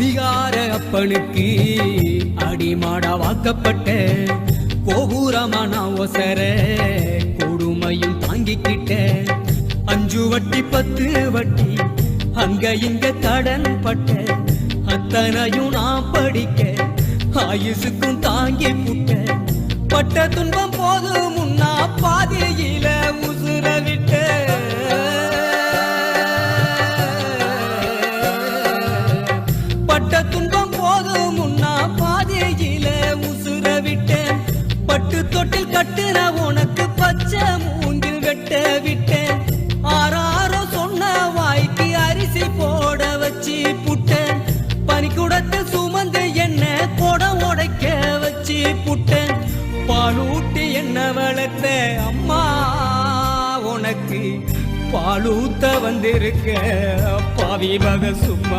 குடிகார அப்பனுக்கு அடிமாடா வாக்கப்பட்ட கோபுரமான ஒசர கொடுமையும் தாங்கிக்கிட்ட 5 வட்டி 10 வட்டி அங்க இங்க கடன் பட்ட அத்தனையும் நான் படிக்க ஆயுசுக்கும் தாங்கி புட்ட பட்ட துன்பம் போது முன்னா பாதியில உசுர விட்ட பட்ட துன்பம் போது முன்னா பாதியில உசுர விட்ட பட்டு தொட்டில் கட்டுற உனக்கு பச்சை மூங்கில் வெட்ட விட்டேன் ஆறாரோ சொன்ன வாய்க்கு அரிசி போட வச்சு புட்டேன் பனிக்குடத்தில் சுமந்து என்ன கொடம் உடைக்க வச்சு புட்டேன் பாலூட்டி என்ன வளர்த்த அம்மா உனக்கு பாலூத்த வந்திருக்க பாவி வக சும்மா